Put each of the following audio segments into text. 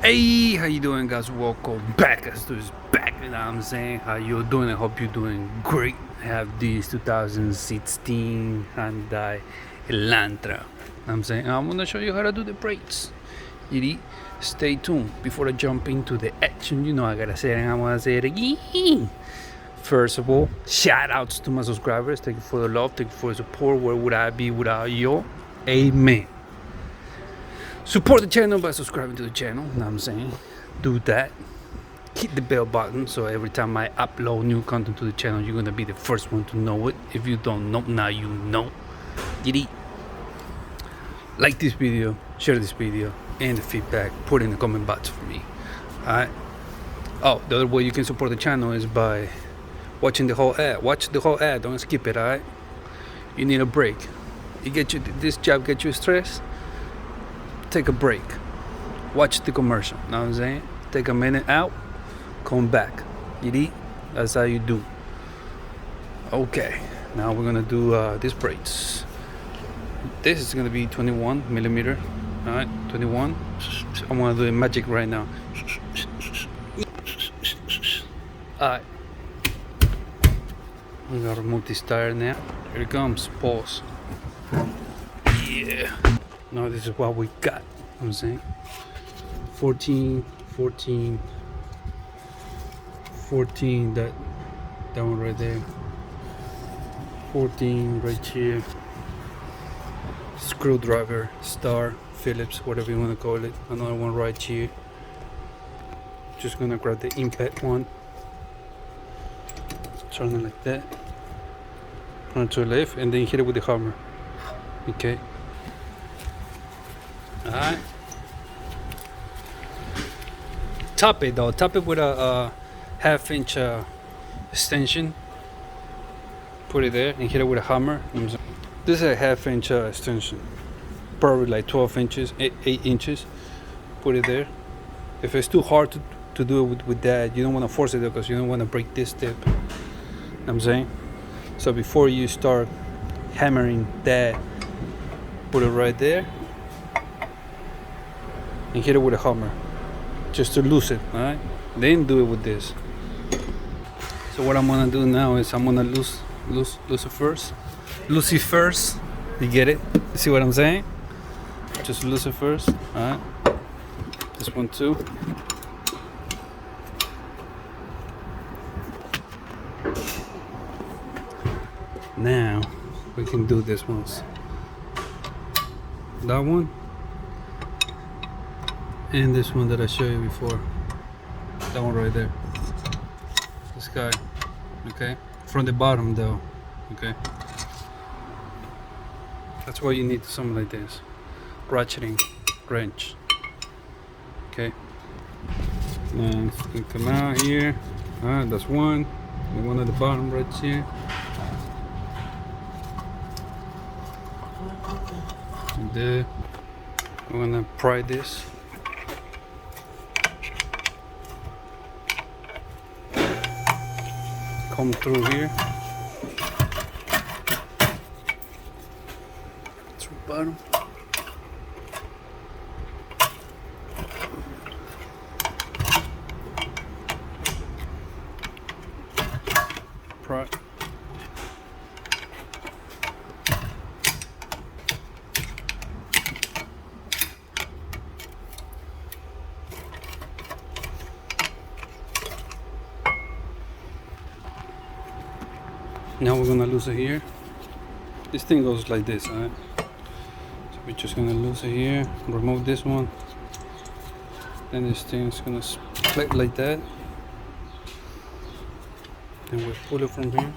Hey, how you doing, guys? Welcome back. Axtuo is back. You know what I'm saying? How you doing? I hope you're doing great. I have this 2016 Hyundai Elantra. I'm saying I'm gonna show you how to do the brakes. Stay tuned. Before I jump into the action, you know I gotta say it and I wanna say it again. First of all, shout outs to my subscribers. Thank you for the love, thank you for the support. Where would I be without you? Amen. Support the channel by subscribing to the channel. You know what I'm saying? Do that. Hit the bell button so every time I upload new content to the channel, you're gonna be the first one to know it. If you don't know, now you know. Like this video, share this video, and the feedback, put in the comment box for me. Alright. Oh, the other way you can support the channel is by watching the whole ad. Watch the whole ad, don't skip it, alright? You need a break. This job gets you stressed. Take a break, watch the commercial. Know what I'm saying? Take a minute out, come back. That's how you do. Okay, now we're gonna do these brakes. This is gonna be 21 millimeter. All right, 21. I'm gonna do the magic right now. All right, I'm gonna remove this tire now. Here it comes. Pause. Yeah. Now this is what we got. I'm saying 14, that one right there, 14 right here, screwdriver, star, Phillips, whatever you want to call it, another one right here. Just gonna grab the impact one, turn it like that, turn to the left, and then hit it with the hammer. Okay. Alright. Top it though. Top it with a half-inch extension. Put it there and hit it with a hammer. This is a half-inch extension. Probably like 12 inches, 8 inches. Put it there. If it's too hard to do it with that, you don't want to force it though, because you don't want to break this tip. You know what I'm saying? So before you start hammering that, put it right there. And hit it with a hammer just to lose it. All right, then do it with this. So what I'm gonna do now is I'm gonna lose it first. You get it? You see what I'm saying? Just lose it first. All right, this one too. Now we can do this ones. That one. And this one that I showed you before, that one right there, this guy. Okay, from the bottom though. Okay, that's why you need something like this, ratcheting wrench. Okay, and it's gonna come out here. That's one, and one at the bottom right here. And there, we're gonna pry this. Come through here. Through the bottom. Pry. Now we're gonna lose it here. This thing goes like this, alright? So we're just gonna lose it here, remove this one. Then this thing is gonna split like that. And we pull it from here.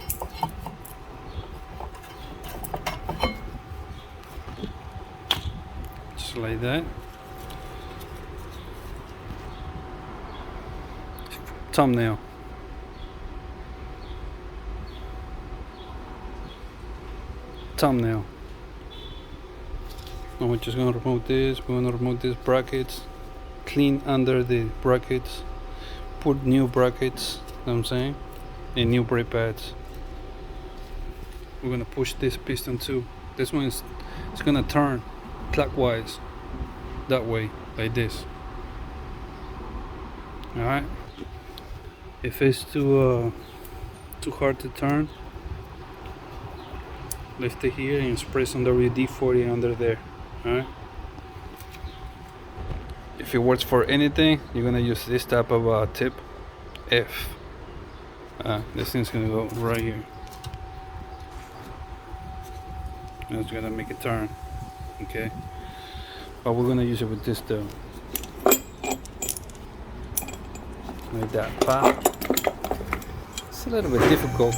Just like that. Thumbnail. Thumbnail. Now we're just gonna remove this. We're gonna remove these brackets, clean under the brackets, put new brackets. You know what I'm saying? And new brake pads. We're gonna push this piston too. This one is it's gonna turn clockwise that way, like this. All right. If it's too hard to turn, lift it here and press on WD-40 under there. All right. If it works for anything, you're gonna use this type of tip, F. This thing's gonna go right here. And it's gonna make it turn. Okay. But we're gonna use it with this though. Like that. Pop. It's a little bit difficult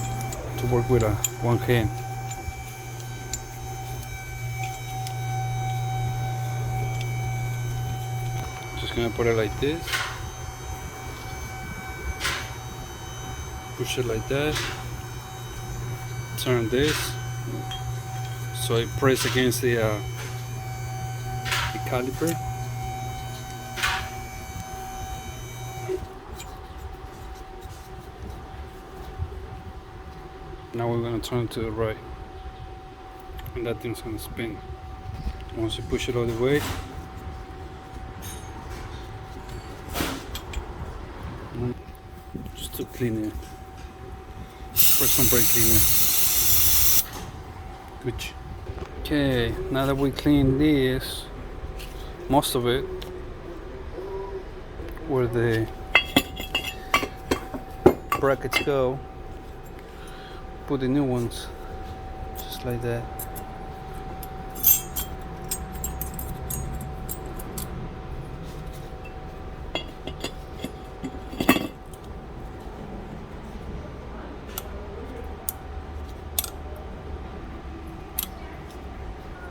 to work with one hand. Just gonna put it like this. Push it like that. Turn this so it press against the caliper. Now we're gonna turn to the right, and that thing's gonna spin. Once you push it all the way, just to clean it. First some brake cleaner. Good. Okay, now that we clean this, most of it, where the brackets go, put the new ones just like that.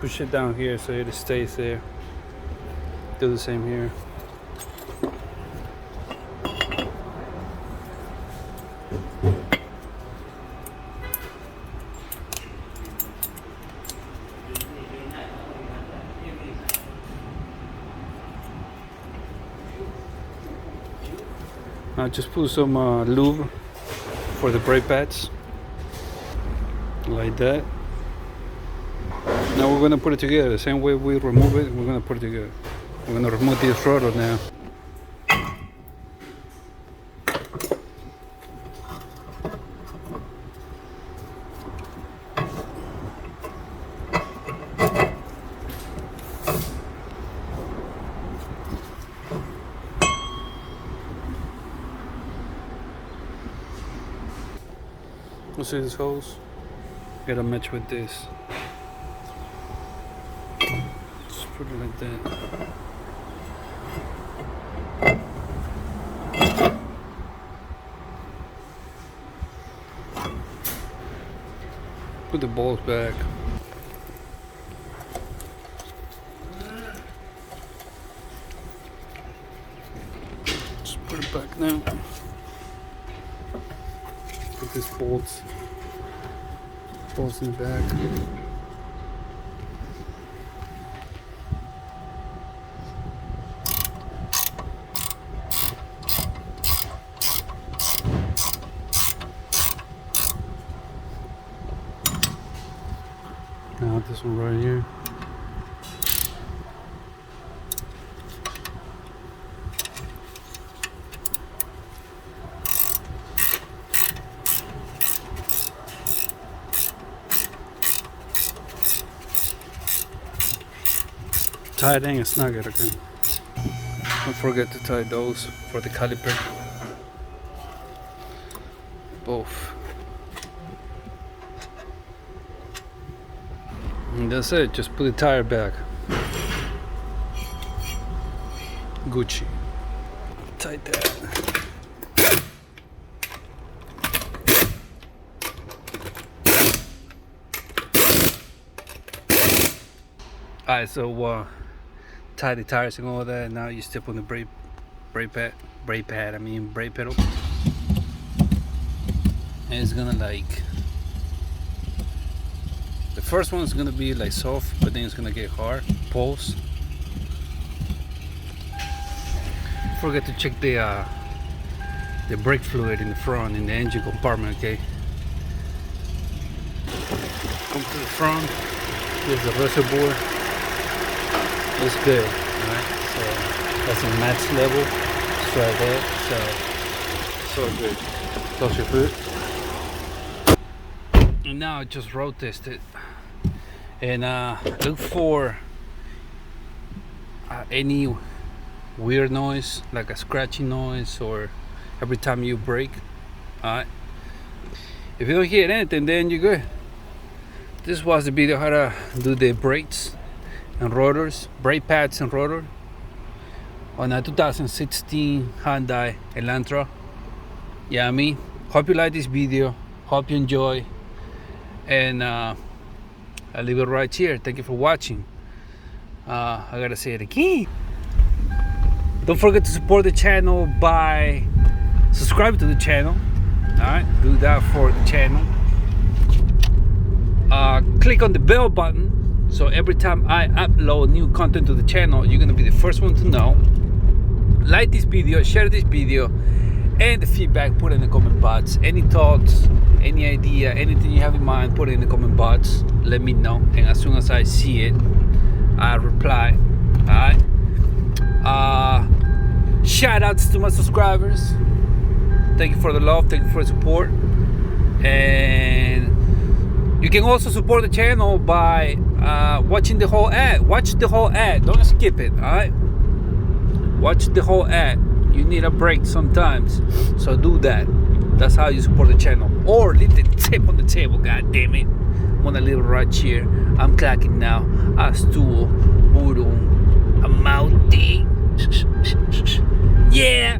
Push it down here so it stays there. Do the same here. Now just put some lube for the brake pads, like that. Now we're going to put it together. The same way we remove it, we're going to put it together. We're going to remove this rotor now. You see these holes? Gotta match with this. Just put it like that. Put the balls back. Just put it back now. Put these bolts in the back. Now this one right here. Tie it in and snug it, okay? Don't forget to tie those for the caliper. Both. And that's it, just put the tire back. Gucci. Tight that. Alright, so tie the tires and all that. Now you step on the brake pedal. And it's gonna like, the first one is gonna be like soft, but then it's gonna get hard. Pulse. Forget to check the brake fluid in the front, in the engine compartment, okay? Come to the front. Here's the reservoir. It's good, alright? So that's a match level. chips right there. So good. Those your food. And now I just road tested. And look for any weird noise, like a scratching noise, or every time you brake. Alright. If you don't hear anything, then you're good. This was the video how to do the brakes and rotors, brake pads and rotor on a 2016 Hyundai Elantra. Yeah, I mean, hope you like this video. Hope you enjoy. And I'll leave it right here. Thank you for watching. I gotta say it again. Don't forget to support the channel by subscribing to the channel. Alright, do that for the channel. Click on the bell button so every time I upload new content to the channel, you're gonna be the first one to know. Like this video, share this video, and the feedback, put it in the comment box. Any thoughts, any idea, anything you have in mind, put it in the comment box. Let me know, and as soon as I see it, I reply. Alright. Shout outs to my subscribers. Thank you for the love, thank you for the support. And you can also support the channel by watching the whole ad. Watch the whole ad, don't skip it. Alright. Watch the whole ad. You need a break sometimes, so do that. That's how you support the channel. Or leave the tip on the table. God damn it! I'm gonna leave it right here. I'm clacking now. Axtuo, Baidu, I'm out. Yeah.